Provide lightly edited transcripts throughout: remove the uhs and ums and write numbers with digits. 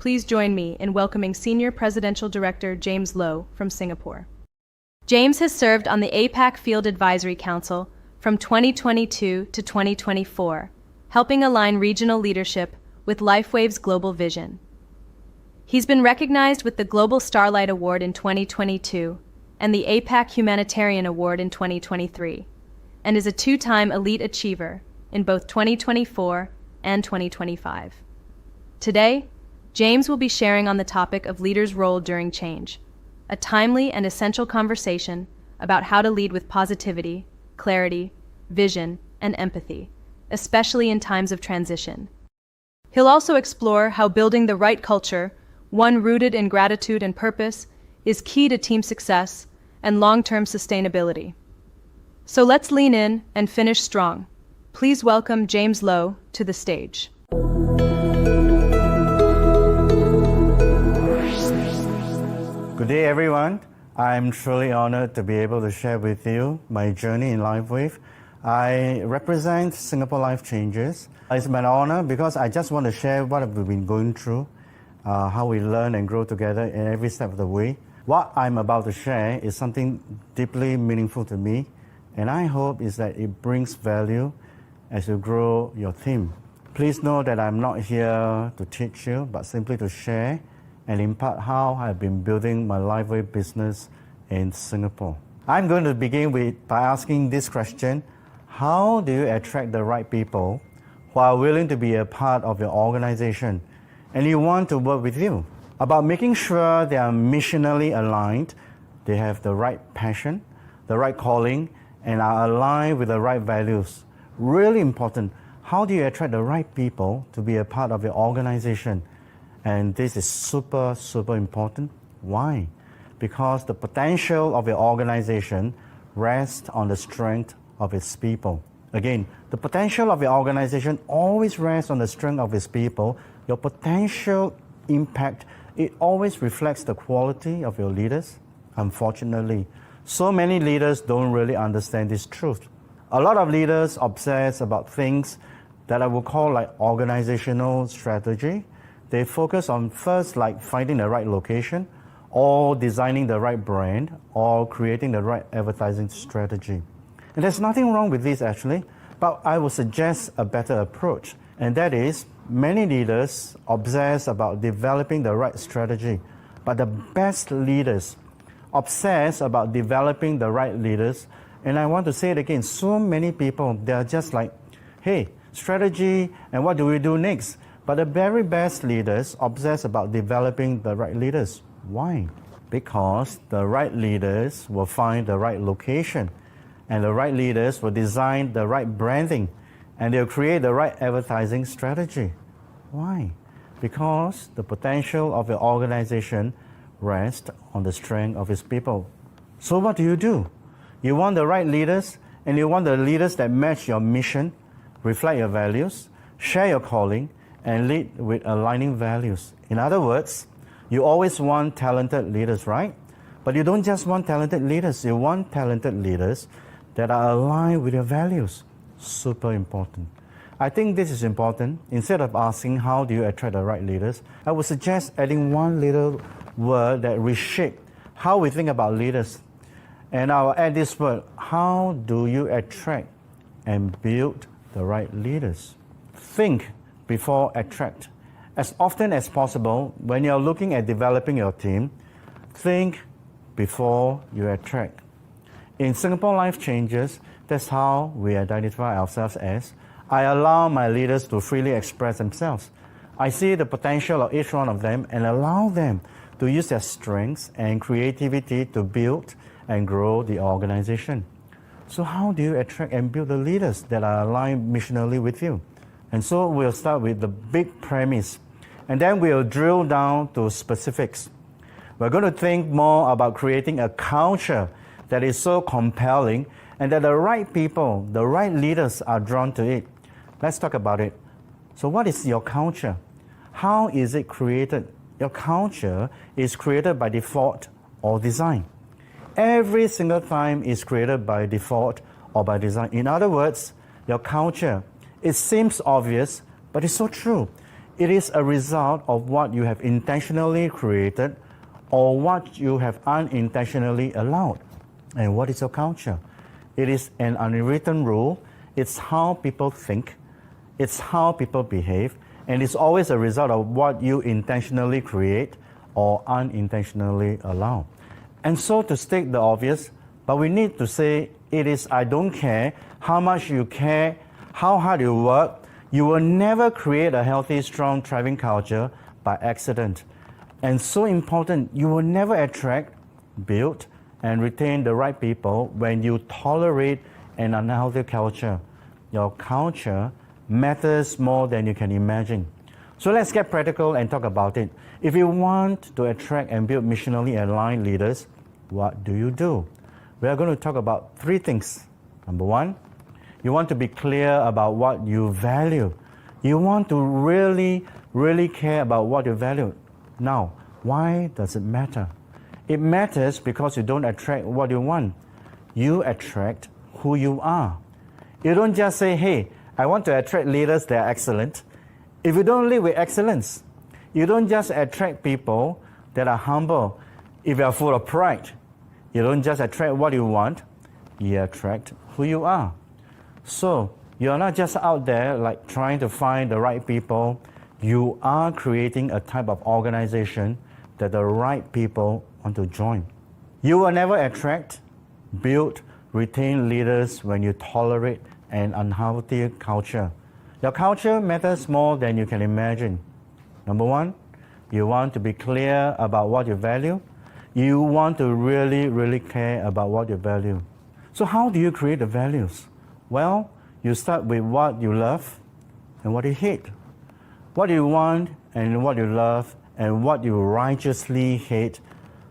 please join me in welcoming Senior Presidential Director James Lowe from Singapore. James has served on the APAC Field Advisory Council from 2022 to 2024, helping align regional leadership with LifeWave's global vision. He's been recognized with the Global Starlight Award in 2022 and the APAC Humanitarian Award in 2023, and is a two-time elite achiever in both 2024 and 2025. Today, James will be sharing on the topic of leaders' role during change, a timely and essential conversation about how to lead with positivity, clarity, vision, and empathy, especially in times of transition. He'll also explore how building the right culture, one rooted in gratitude and purpose, is key to team success and long-term sustainability. So let's lean in and finish strong. Please welcome James Lowe to the stage. Good day, everyone. I'm truly honored to be able to share with you my journey in LifeWave. I represent Singapore Life Changers. It's my honor because I just want to share what we've been going through, how we learn and grow together in every step of the way. What I'm about to share is something deeply meaningful to me, and I hope is that it brings value as you grow your team. Please know that I'm not here to teach you, but simply to share and impart how I've been building my LifeWave business in Singapore. I'm going to begin by asking this question: how do you attract the right people who are willing to be a part of your organization and you want to work with you? About making sure they are missionally aligned, they have the right passion, the right calling, and are aligned with the right values. Really important. How do you attract the right people to be a part of your organization? And this is super, super important. Why? Because the potential of your organization rests on the strength of its people. Again, the potential of your organization always rests on the strength of its people. Your potential impact, it always reflects the quality of your leaders. Unfortunately, so many leaders don't really understand this truth. A lot of leaders obsess about things that I would call like organizational strategy. They focus on first like finding the right location, or designing the right brand, or creating the right advertising strategy. And there's nothing wrong with this actually, but I would suggest a better approach. And that is, many leaders obsess about developing the right strategy, but the best leaders obsess about developing the right leaders. And I want to say it again, so many people, they're just like, hey, strategy, and what do we do next? But the very best leaders obsess about developing the right leaders. Why? Because the right leaders will find the right location, and the right leaders will design the right branding, and they'll create the right advertising strategy. Why? Because the potential of your organization rests on the strength of its people. So what do? You want the right leaders, and you want the leaders that match your mission, reflect your values, share your calling, and lead with aligning values. In other words, you always want talented leaders, right? But you don't just want talented leaders, you want talented leaders that are aligned with your values. Super important. I think this is important. Instead of asking how do you attract the right leaders, I would suggest adding one little word that reshape how we think about leaders. And I will add this word: how do you attract and build the right leaders? Think before attract. As often as possible, when you're looking at developing your team, think before you attract. In Singapore Life Changers, that's how we identify ourselves as: I allow my leaders to freely express themselves. I see the potential of each one of them and allow them to use their strengths and creativity to build and grow the organization. So how do you attract and build the leaders that are aligned missionally with you? And so we'll start with the big premise, and then we'll drill down to specifics. We're going to think more about creating a culture that is so compelling and that the right people, the right leaders are drawn to it. Let's talk about it. So what is your culture? How is it created? Your culture is created by default or design. Every single time is created by default or by design. In other words, your culture, it seems obvious, but it's so true. It is a result of what you have intentionally created or what you have unintentionally allowed. And what is your culture? It is an unwritten rule. It's how people think. It's how people behave. And it's always a result of what you intentionally create or unintentionally allow. And so to state the obvious, but we need to say it is I don't care how much you care, how hard you work, you will never create a healthy, strong, thriving culture by accident. And so important, you will never attract, build, and retain the right people when you tolerate an unhealthy culture. Your culture matters more than you can imagine. So let's get practical and talk about it. If you want to attract and build missionally aligned leaders, what do? We are going to talk about three things. Number one, you want to be clear about what you value. You want to really care about what you value. Now, why does it matter? It matters because you don't attract what you want. You attract who you are. You don't just say, hey, I want to attract leaders that are excellent. If you don't live with excellence, you don't just attract people that are humble. If you are full of pride, you don't just attract what you want, you attract who you are. So you're not just out there like trying to find the right people. You are creating a type of organization that the right people want to join. You will never attract, build, retain leaders when you tolerate an unhealthy culture. Your culture matters more than you can imagine. Number one, you want to be clear about what you value. You want to really care about what you value. So how do you create the values? Well, you start with what you love and what you hate. What you want and what you love and what you righteously hate.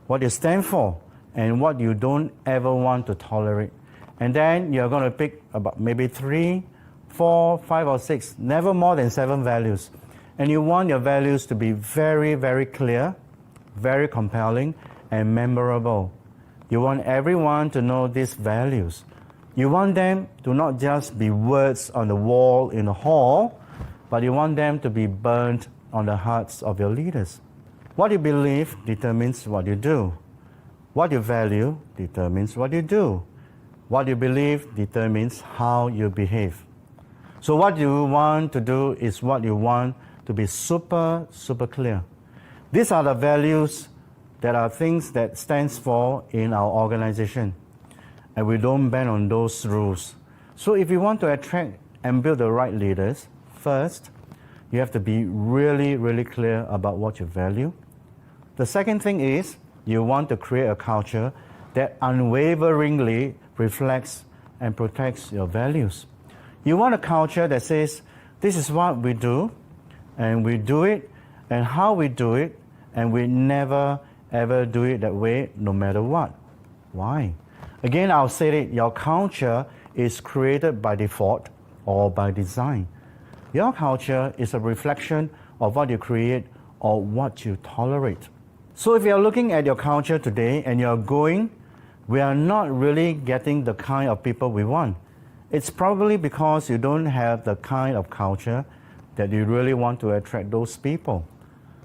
What you stand for and what you don't ever want to tolerate. And then you're going to pick about maybe 3, 4, 5 or 6, never more than 7 values. And you want your values to be very clear, very compelling and memorable. You want everyone to know these values. You want them to not just be words on the wall in the hall, but you want them to be burnt on the hearts of your leaders. What you believe determines what you do. What you value determines what you do. What you believe determines how you behave. So what you want to do is what you want to be super clear. These are the values that are things that stands for in our organization. And we don't bend on those rules. So if you want to attract and build the right leaders, first, you have to be really clear about what you value. The second thing is you want to create a culture that unwaveringly reflects and protects your values. You want a culture that says, this is what we do, and we do it, and how we do it, and we never ever do it that way no matter what. Why? Again, I'll say it, your culture is created by default or by design. Your culture is a reflection of what you create or what you tolerate. So if you're looking at your culture today and you're going, we are not really getting the kind of people we want. It's probably because you don't have the kind of culture that you really want to attract those people.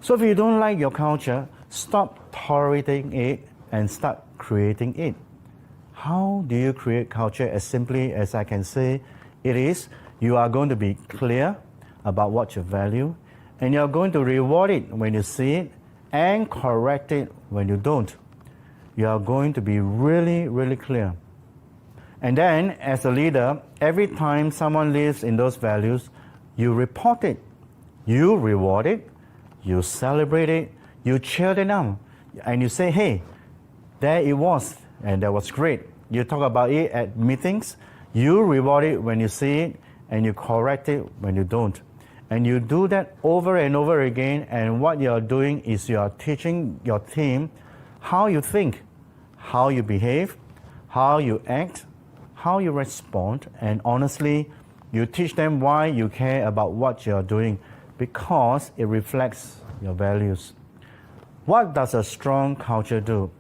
So if you don't like your culture, stop tolerating it and start creating it. How do you create culture? As simply as I can say, it is you are going to be clear about what you value, and you're going to reward it when you see it and correct it when you don't. You are going to be really clear. And then, as a leader, every time someone lives in those values, you report it, you reward it, you celebrate it, you cheer them on, and you say, hey, there it was, and that was great. You talk about it at meetings, you reward it when you see it, and you correct it when you don't. And you do that over and over again, and what you're doing is you are teaching your team how you think, how you behave, how you act, how you respond, and honestly, you teach them why you care about what you're doing, because it reflects your values. What does a strong culture do?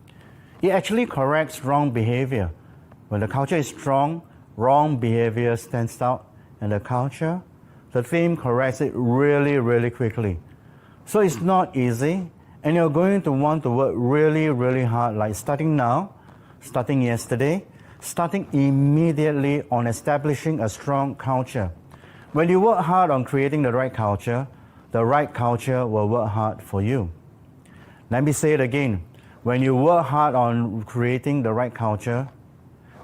It actually corrects wrong behavior. When the culture is strong, wrong behavior stands out, and the culture the team corrects it really, really quickly. So it's not easy, and you're going to want to work really, really hard, like starting now, starting yesterday, starting immediately on establishing a strong culture. When you work hard on creating the right culture will work hard for you. Let me say it again. When you work hard on creating the right culture,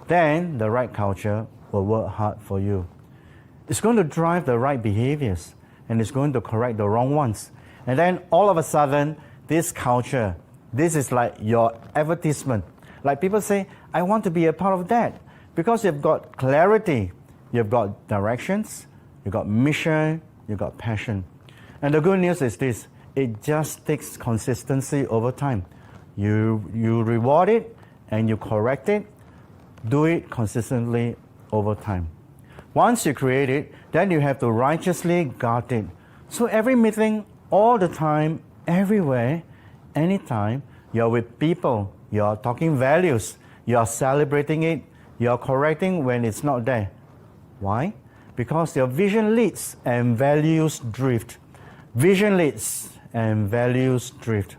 then the right culture will work hard for you. It's going to drive the right behaviors, and it's going to correct the wrong ones. And then all of a sudden, this culture, this is like your advertisement. Like people say, I want to be a part of that, because you've got clarity, you've got directions, you've got mission, you've got passion. And the good news is this, it just takes consistency over time. You reward it and you correct it, do it consistently over time. Once you create it, then you have to righteously guard it. So every meeting, all the time, everywhere, anytime, you're with people, you're talking values, you're celebrating it, you're correcting when it's not there. Why? Because your vision leads and values drift. Vision leads and values drift.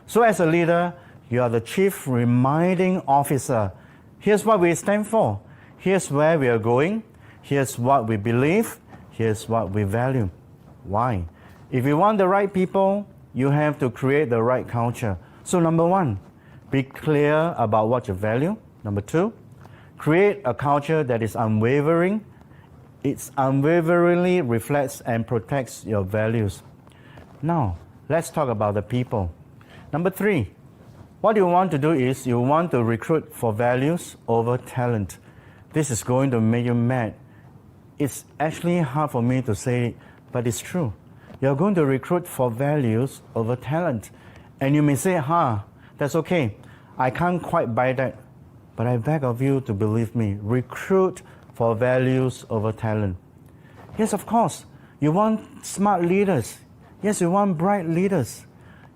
So as a leader, you are the chief reminding officer. Here's what we stand for. Here's where we are going. Here's what we believe. Here's what we value. Why? If you want the right people, you have to create the right culture. So number one, be clear about what you value. Number two, create a culture that is unwavering. It unwaveringly reflects and protects your values. Now, let's talk about the people. Number three, what you want to do is you want to recruit for values over talent. This is going to make you mad. It's actually hard for me to say it, but it's true. You're going to recruit for values over talent. And you may say, that's okay. I can't quite buy that. But I beg of you to believe me. Recruit for values over talent. Yes, of course. You want smart leaders. Yes, you want bright leaders.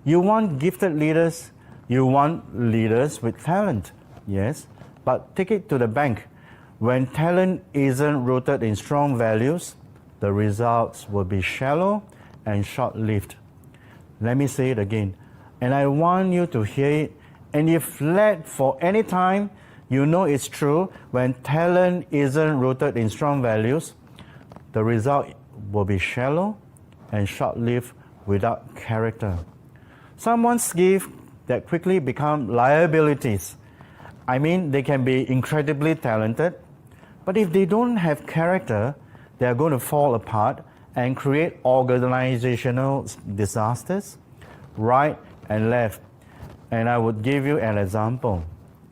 You want gifted leaders. You want leaders with talent. Yes, but take it to the bank. When talent isn't rooted in strong values, the results will be shallow and short-lived. Let me say it again. And I want you to hear it. And if led for any time, you know it's true. When talent isn't rooted in strong values, the result will be shallow and short-lived without character. Someone's gift that quickly become liabilities. I mean, they can be incredibly talented, but if they don't have character, they are going to fall apart and create organizational disasters, right and left. And I would give you an example.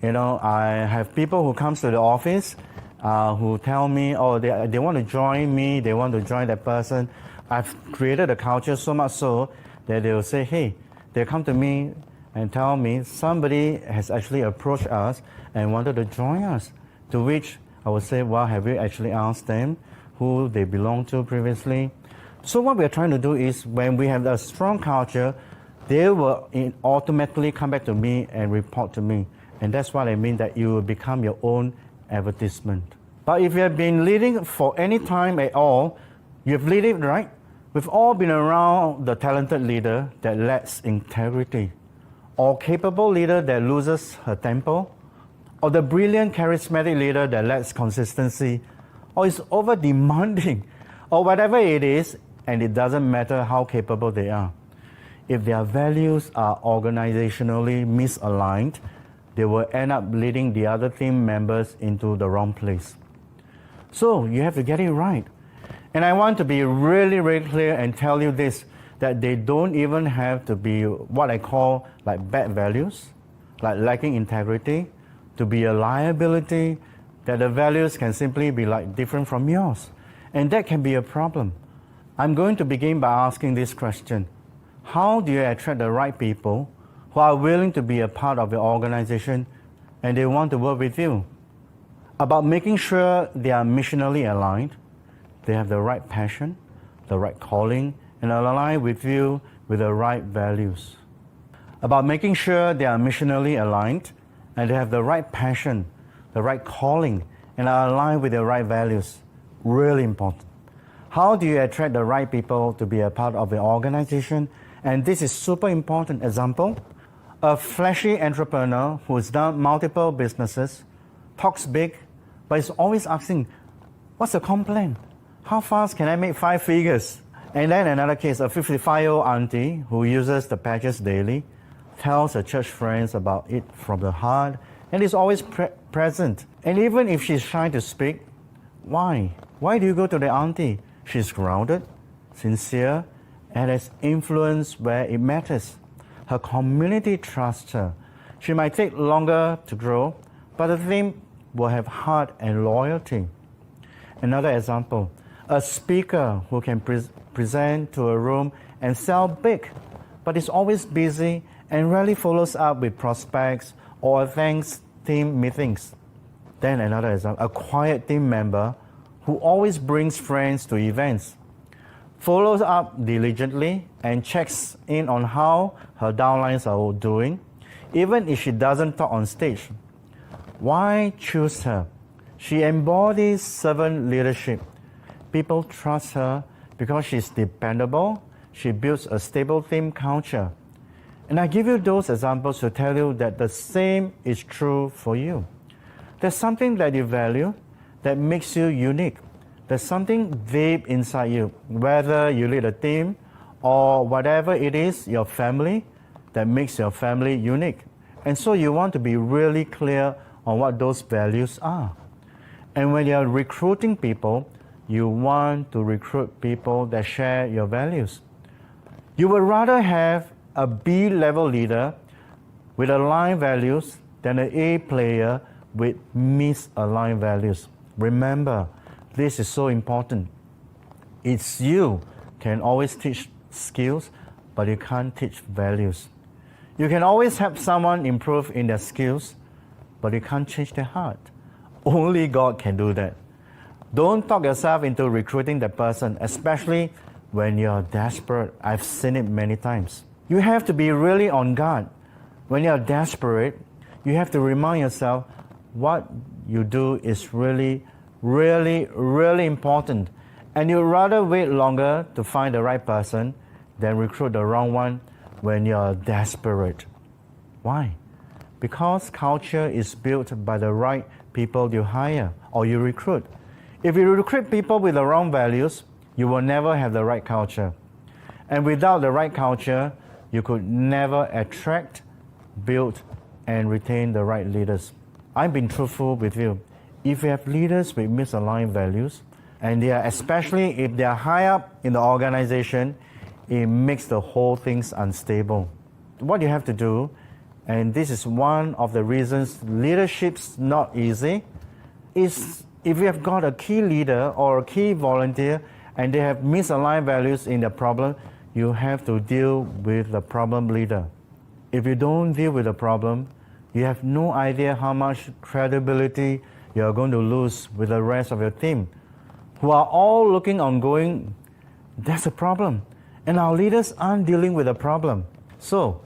I have people who comes to the office who tell me, they want to join me, they want to join that person. I've created a culture so much so that they will say, hey, they come to me and tell me somebody has actually approached us and wanted to join us. To which I would say, well, have you actually asked them who they belong to previously? So what we're trying to do is when we have a strong culture, they will automatically come back to me and report to me. And that's what I mean, that you will become your own advertisement. But if you have been leading for any time at all, you've led it, right? We've all been around the talented leader that lacks integrity, or capable leader that loses her temper, or the brilliant, charismatic leader that lacks consistency, or is over-demanding, or whatever it is, and it doesn't matter how capable they are. If their values are organizationally misaligned, they will end up leading the other team members into the wrong place. So you have to get it right. And I want to be really, really clear and tell you this, that they don't even have to be what I call like bad values, like lacking integrity, to be a liability, that the values can simply be like different from yours. And that can be a problem. I'm going to begin by asking this question. How do you attract the right people who are willing to be a part of your organization and they want to work with you? About making sure they are missionally aligned, they have the right passion, the right calling, and align with you with the right values. About making sure they are missionally aligned and they have the right passion, the right calling, and are aligned with the right values. Really important. How do you attract the right people to be a part of the organization? And this is super important. Example, a flashy entrepreneur who's done multiple businesses, talks big, but is always asking, what's the complaint? How fast can I make 5 figures? And then another case, a 55-year-old auntie who uses the patches daily, tells her church friends about it from the heart, and is always present. And even if she's shy to speak, why? Why do you go to the auntie? She's grounded, sincere, and has influence where it matters. Her community trusts her. She might take longer to grow, but the team will have heart and loyalty. Another example, a speaker who can present to a room and sell big, but is always busy and rarely follows up with prospects or attends team meetings. Then another example, a quiet team member who always brings friends to events, follows up diligently and checks in on how her downlines are doing, even if she doesn't talk on stage. Why choose her? She embodies servant leadership. People trust her because she's dependable. She builds a stable team culture. And I give you those examples to tell you that the same is true for you. There's something that you value that makes you unique. There's something deep inside you, whether you lead a team or whatever it is, your family, that makes your family unique. And so you want to be really clear on what those values are. And when you're recruiting people, you want to recruit people that share your values. You would rather have a B-level leader with aligned values than an A player with misaligned values. Remember, this is so important. It's you can always teach skills, but you can't teach values. You can always help someone improve in their skills, but you can't change their heart. Only God can do that. Don't talk yourself into recruiting that person, especially when you're desperate. I've seen it many times. You have to be really on guard. When you're desperate, you have to remind yourself what you do is really important. And you'd rather wait longer to find the right person than recruit the wrong one when you're desperate. Why? Because culture is built by the right people you hire or you recruit. If you recruit people with the wrong values, you will never have the right culture. And without the right culture, you could never attract, build, and retain the right leaders. I've been truthful with you. If you have leaders with misaligned values, and especially if they are high up in the organization, it makes the whole thing unstable. What you have to do, and this is one of the reasons leadership's not easy, is if you have got a key leader or a key volunteer and they have misaligned values in the problem, you have to deal with the problem leader. If you don't deal with the problem, you have no idea how much credibility you are going to lose with the rest of your team, who are all looking on going, that's a problem. And our leaders aren't dealing with the problem. So,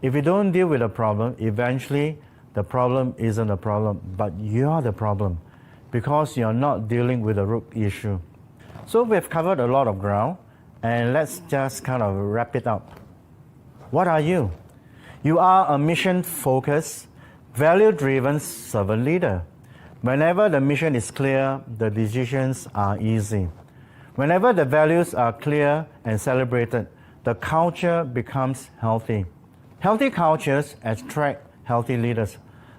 if you don't deal with the problem, eventually the problem isn't a problem, but you're the problem because you're not dealing with the root issue. So we've covered a lot of ground, and let's just kind of wrap it up. What are you? You are a mission-focused, value-driven servant leader. Whenever the mission is clear, the decisions are easy. Whenever the values are clear and celebrated, the culture becomes healthy. Healthy cultures attract healthy leaders.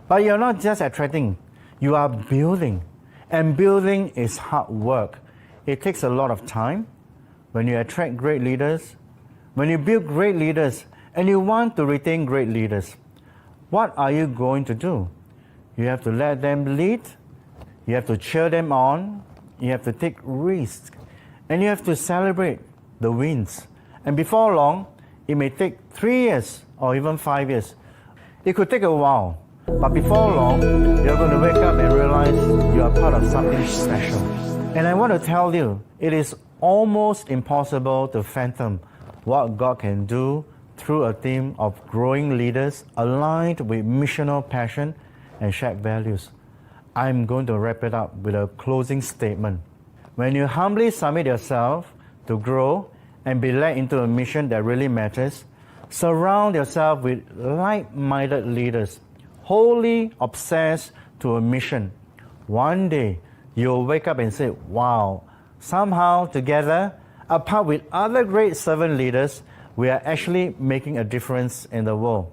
But you're not just attracting, you are building. And building is hard work. It takes a lot of time. When you attract great leaders, when you build great leaders, and you want to retain great leaders, what are you going to do? You have to let them lead. You have to cheer them on. You have to take risks. And you have to celebrate the wins. And before long, it may take 3 years or even 5 years. It could take a while. But before long, you're going to wake up and realize you are part of something special. And I want to tell you, it is almost impossible to fathom what God can do through a team of growing leaders aligned with missional passion and shared values. I'm going to wrap it up with a closing statement. When you humbly submit yourself to grow and be led into a mission that really matters, surround yourself with like-minded leaders, wholly obsessed to a mission. One day, you'll wake up and say, wow, somehow together, apart with other great servant leaders, we are actually making a difference in the world.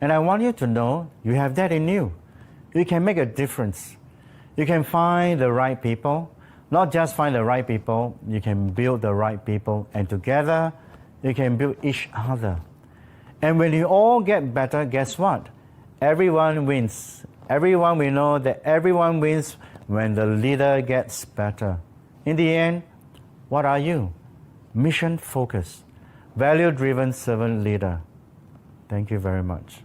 And I want you to know you have that in you. You can make a difference. You can find the right people. Not just find the right people, you can build the right people. And together, you can build each other. And when you all get better, guess what? Everyone wins. Everyone, we know that everyone wins when the leader gets better. In the end, what are you? Mission-focused, value-driven servant leader. Thank you very much.